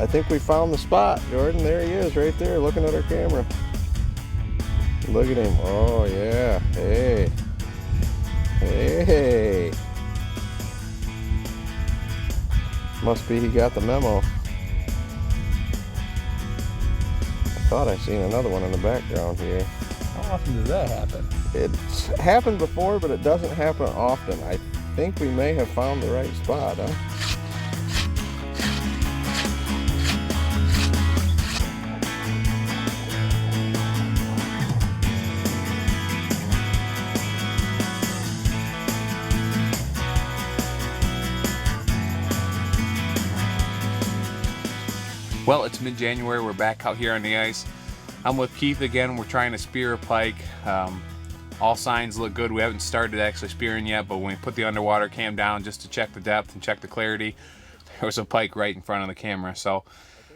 I think we found the spot, Jordan. There he is, right there, looking at our camera. Look at him. Oh, yeah. Hey. Hey. Must be he got the memo. I thought I seen another one in the background here. How often does that happen? It's happened before, but it doesn't happen often. I think we may have found the right spot, huh? Well, it's mid-January. We're back out here on the ice. I'm with Keith again. We're trying to spear a pike. All signs look good. We haven't started actually spearing yet, but when we put the underwater cam down just to check the depth and check the clarity, there was a pike right in front of the camera. So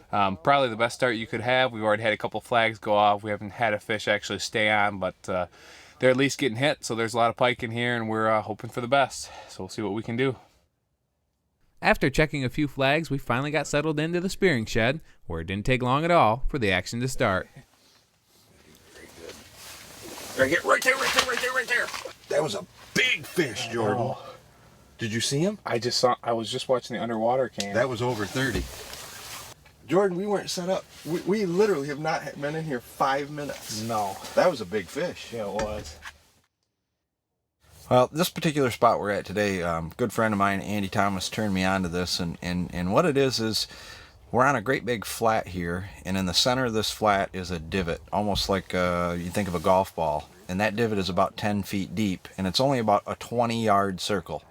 probably the best start you could have. We've already had a couple flags go off. We haven't had a fish actually stay on, but they're at least getting hit. So there's a lot of pike in here, and we're hoping for the best. So we'll see what we can do. After checking a few flags, we finally got settled into the spearing shed, where it didn't take long at all for the action to start. Right there. That was a big fish, Jordan. Oh. Did you see him? I was just watching the underwater cam. That was over 30. Jordan, we weren't set up. We literally have not been in here 5 minutes. No. That was a big fish. Yeah, it was. Well, this particular spot we're at today, good friend of mine, Andy Thomas, turned me on to this, and what it is we're on a great big flat here, and in the center of this flat is a divot, almost like you think of a golf ball, and that divot is about 10 feet deep, and it's only about a 20-yard circle.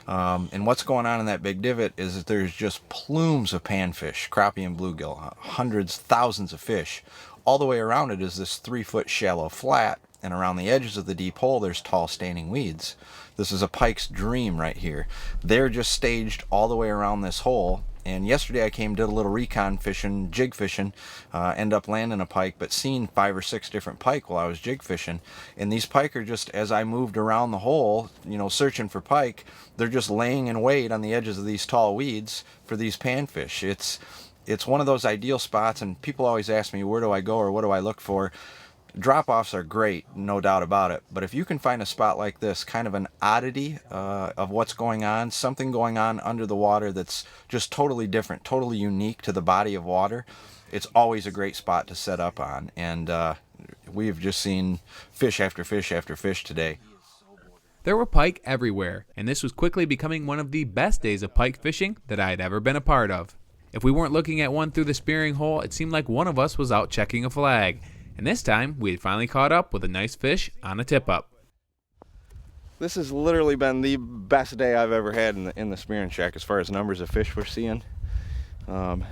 And what's going on in that big divot is that there's just plumes of panfish, crappie and bluegill, hundreds, thousands of fish. All the way around it is this 3-foot shallow flat, and around the edges of the deep hole there's tall standing weeds. This is a pike's dream right here. They're just staged all the way around this hole, and yesterday I came, did a little recon fishing, jig fishing, end up landing a pike, but seen 5 or 6 different pike while I was jig fishing. And these pike are just, as I moved around the hole, you know, searching for pike, they're just laying in wait on the edges of these tall weeds for these panfish. It's one of those ideal spots, and people always ask me, where do I go or what do I look for? Drop-offs are great, no doubt about it, but if you can find a spot like this, kind of an oddity of what's going on, something going on under the water that's just totally different, totally unique to the body of water, it's always a great spot to set up on. And we've just seen fish after fish after fish today. There were pike everywhere, and this was quickly becoming one of the best days of pike fishing that I had ever been a part of. If we weren't looking at one through the spearing hole, it seemed like one of us was out checking a flag. And this time, we had finally caught up with a nice fish on a tip-up. This has literally been the best day I've ever had in the spearing shack as far as numbers of fish we're seeing. Something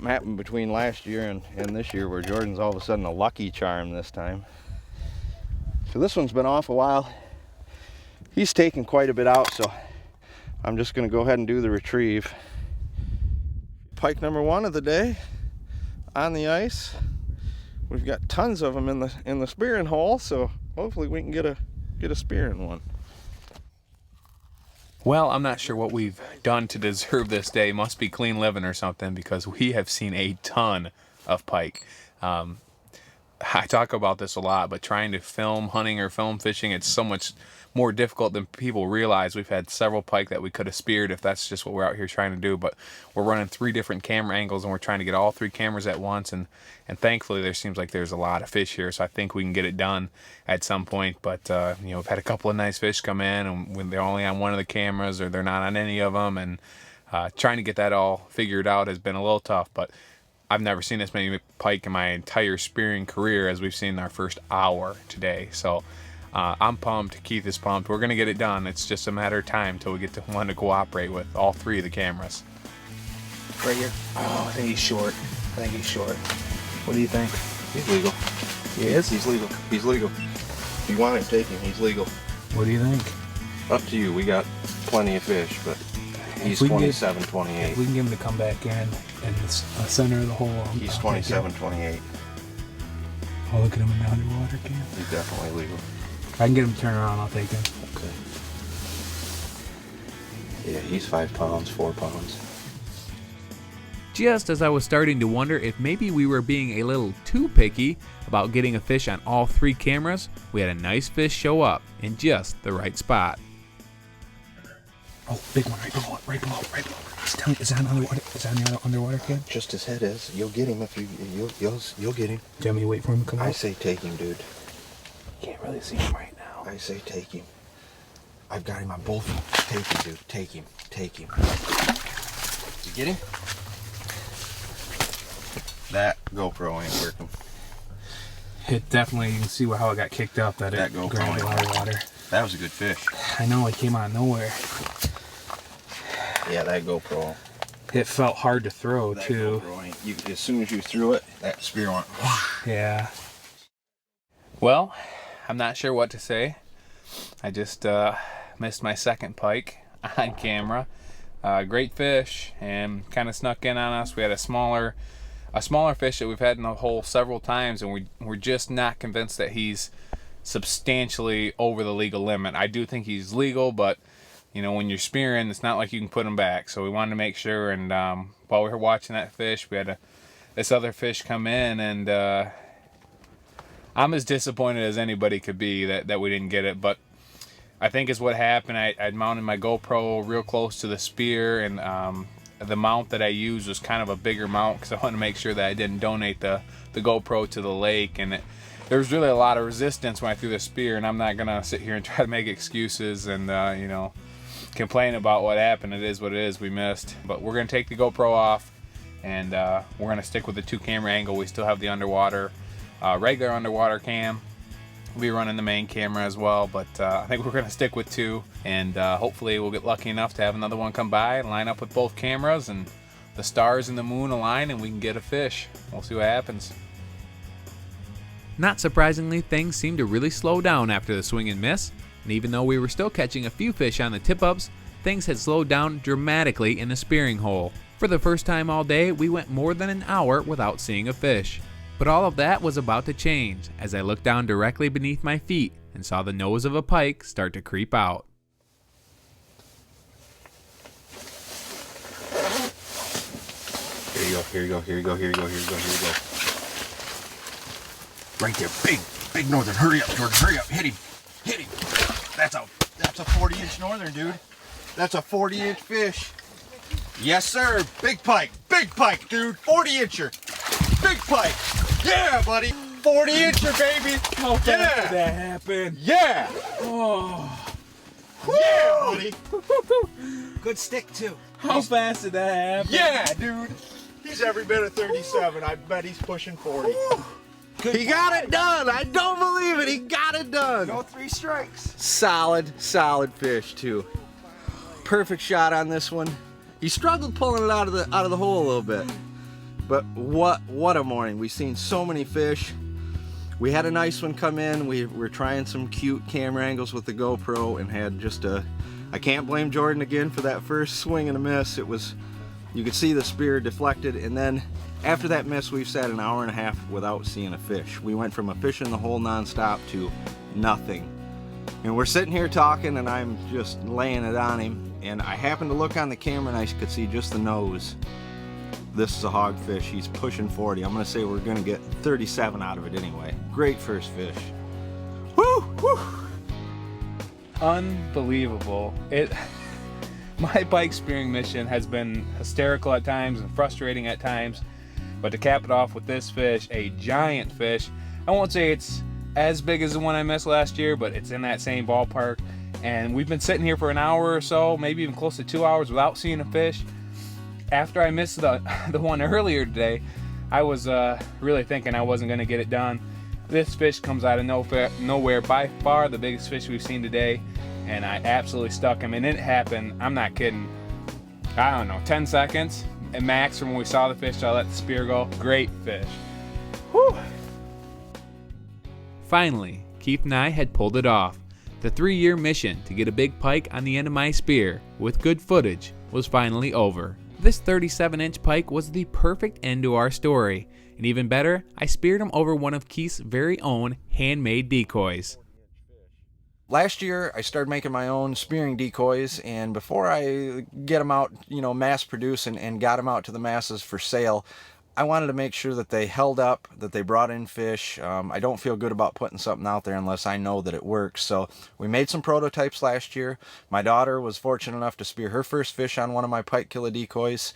happened between last year and this year where Jordan's all of a sudden a lucky charm this time. So this one's been off a while. He's taken quite a bit out, so I'm just going to go ahead and do the retrieve. Pike number 1 of the day on the ice. We've got tons of them in the spearing hole, so hopefully we can get a spearing one. Well, I'm not sure what we've done to deserve this day. Must be clean living or something, because we have seen a ton of pike. I talk about this a lot, but trying to film hunting or film fishing, it's so much more difficult than people realize. We've had several pike that we could have speared if that's just what we're out here trying to do, but we're running 3 different camera angles and we're trying to get all 3 cameras at once, and thankfully there seems like there's a lot of fish here, so I think we can get it done at some point. But you know, we've had a couple of nice fish come in, and when they're only on one of the cameras or they're not on any of them, and trying to get that all figured out has been a little tough. But I've never seen this many pike in my entire spearing career as we've seen in our first hour today. So I'm pumped. Keith is pumped. We're going to get it done. It's just a matter of time until we get to one to cooperate with all 3 of the cameras. Right here. Oh, I think he's short. What do you think? He's legal. He is? He's legal. He's legal. If you want him, take him. He's legal. What do you think? Up to you. We got plenty of fish, but he's 27, 28. If we can get him to come back in the center of the hole. He's 27, 28. I'll look at him in the underwater cam. He's definitely legal. If I can get him to turn around, I'll take him. Okay. Yeah, he's 5 pounds, 4 pounds. Just as I was starting to wonder if maybe we were being a little too picky about getting a fish on all 3 cameras, we had a nice fish show up in just the right spot. Oh, big one right below, right below, right below. He's telling, is that an underwater? Is that an underwater kid? Just his head is. You'll get him if you'll get him. Do you want me to wait for him to come out? I say take him, dude. Can't really see him right now. I say take him. I've got him on both feet. Take him, dude. Take him. Take him. You get him? That GoPro ain't working. It definitely, you can see how it got kicked up, that it GoPro grabbed a lot of water. That was a good fish. I know, it came out of nowhere. Yeah, that GoPro. It felt hard to throw, That too. GoPro ain't, as soon as you threw it, that spear went. Yeah. Well, I'm not sure what to say. I just missed my second pike on camera. Great fish, and kind of snuck in on us. We had a smaller fish that we've had in the hole several times, and we're just not convinced that he's substantially over the legal limit. I do think he's legal, but you know, when you're spearing, it's not like you can put him back. So we wanted to make sure, and while we were watching that fish, we had this other fish come in, and I'm as disappointed as anybody could be that we didn't get it. But I think is what happened. I'd mounted my GoPro real close to the spear, and the mount that I used was kind of a bigger mount because I wanted to make sure that I didn't donate the GoPro to the lake. And there was really a lot of resistance when I threw the spear, and I'm not gonna sit here and try to make excuses and you know, complain about what happened. It is what it is. We missed, but we're gonna take the GoPro off, and we're gonna stick with the 2-camera angle. We still have the underwater, regular underwater cam. We'll be running the main camera as well, but I think we're gonna stick with 2, and hopefully we'll get lucky enough to have another one come by and line up with both cameras, and the stars and the moon align, and we can get a fish. We'll see what happens. Not surprisingly, things seemed to really slow down after the swing and miss, and even though we were still catching a few fish on the tip-ups, things had slowed down dramatically in the spearing hole. For the first time all day, we went more than an hour without seeing a fish. But all of that was about to change as I looked down directly beneath my feet and saw the nose of a pike start to creep out. Here you go, here you go, here you go, here you go, here you go, here you go. Right there, big northern. Hurry up, George, hurry up, hit him. Hit him. That's a 40-inch northern, dude. That's a 40-inch fish. Yes, sir. Big pike, dude. 40-incher. Big pike. Yeah, buddy. 40-incher, baby. How fast did that happen? Yeah. Oh. Yeah, buddy. Good stick, too. How fast did that happen? Yeah, dude. He's every bit of 37. I bet he's pushing 40. He got it done. I don't believe it. He got it done. No 3 strikes. Solid fish too. Perfect shot on this one. He struggled pulling it out of the hole a little bit, but what a morning. We've seen so many fish. We had a nice one come in. We were trying some cute camera angles with the GoPro and had just I can't blame Jordan again for that first swing and a miss. It was, you could see the spear deflected, and then after that miss, we've sat an hour and a half without seeing a fish. We went from a fish in the hole nonstop to nothing. And we're sitting here talking, and I'm just laying it on him. And I happened to look on the camera, and I could see just the nose. This is a hogfish. He's pushing 40. I'm gonna say we're gonna get 37 out of it anyway. Great first fish. Woo! Woo! Unbelievable. My bike spearing mission has been hysterical at times and frustrating at times, but to cap it off with this fish, a giant fish. I won't say it's as big as the one I missed last year, but it's in that same ballpark. And we've been sitting here for an hour or so, maybe even close to 2 hours without seeing a fish. After I missed the one earlier today, I was really thinking I wasn't going to get it done. This fish comes out of nowhere, by far the biggest fish we've seen today, and I absolutely stuck him. And it happened, I'm not kidding, I don't know, 10 seconds at max from when we saw the fish till I let the spear go. Great fish. Whew. Finally, Keith and I had pulled it off. The 3-year mission to get a big pike on the end of my spear with good footage was finally over. This 37-inch pike was the perfect end to our story, and even better, I speared him over one of Keith's very own handmade decoys. Last year, I started making my own spearing decoys, and before I get them out, mass produce and got them out to the masses for sale, I wanted to make sure that they held up, that they brought in fish. I don't feel good about putting something out there unless I know that it works. So we made some prototypes last year. My daughter was fortunate enough to spear her first fish on one of my pike killer decoys.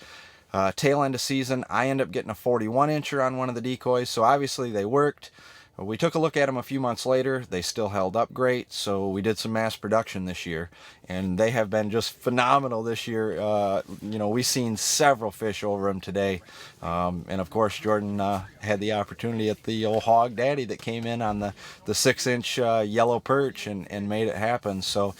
Tail end of season, I ended up getting a 41 incher on one of the decoys, so obviously they worked. We took a look at them a few months later. They still held up great, so we did some mass production this year, and they have been just phenomenal this year. We've seen several fish over them today, and of course Jordan had the opportunity at the old Hog Daddy that came in on the 6-inch yellow perch and made it happen. So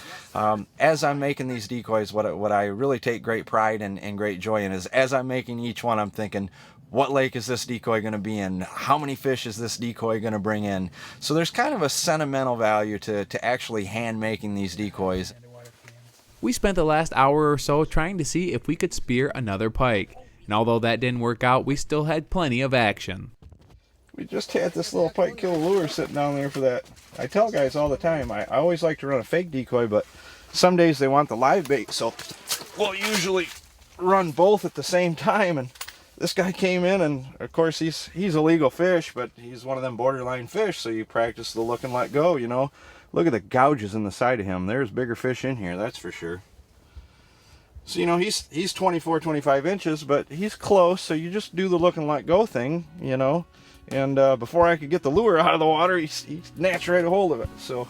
as I'm making these decoys, what I really take great pride and great joy in is, as I'm making each one, I'm thinking, what lake is this decoy going to be in? How many fish is this decoy going to bring in? So there's kind of a sentimental value to actually hand making these decoys. We spent the last hour or so trying to see if we could spear another pike, and although that didn't work out, we still had plenty of action. We just had this little pike killer lure sitting down there for that. I tell guys all the time, I always like to run a fake decoy, but some days they want the live bait, so we'll usually run both at the same time. And this guy came in, and of course he's a legal fish, but he's one of them borderline fish, so you practice the look and let go, Look at the gouges in the side of him. There's bigger fish in here, that's for sure. So, he's 24, 25 inches, but he's close, so you just do the look and let go thing, And before I could get the lure out of the water, he snatched right a hold of it. So,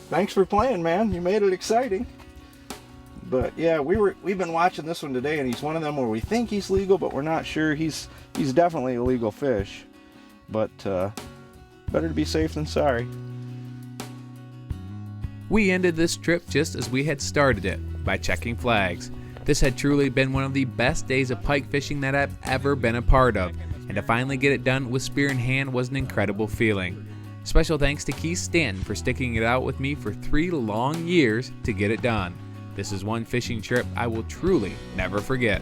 thanks for playing, man. You made it exciting. But yeah, we've been watching this one today, and he's one of them where we think he's legal, but we're not sure. He's definitely a legal fish, but better to be safe than sorry. We ended this trip just as we had started it, by checking flags. This had truly been one of the best days of pike fishing that I've ever been a part of, and to finally get it done with spear in hand was an incredible feeling. Special thanks to Keith Stanton for sticking it out with me for 3 long years to get it done. This is one fishing trip I will truly never forget.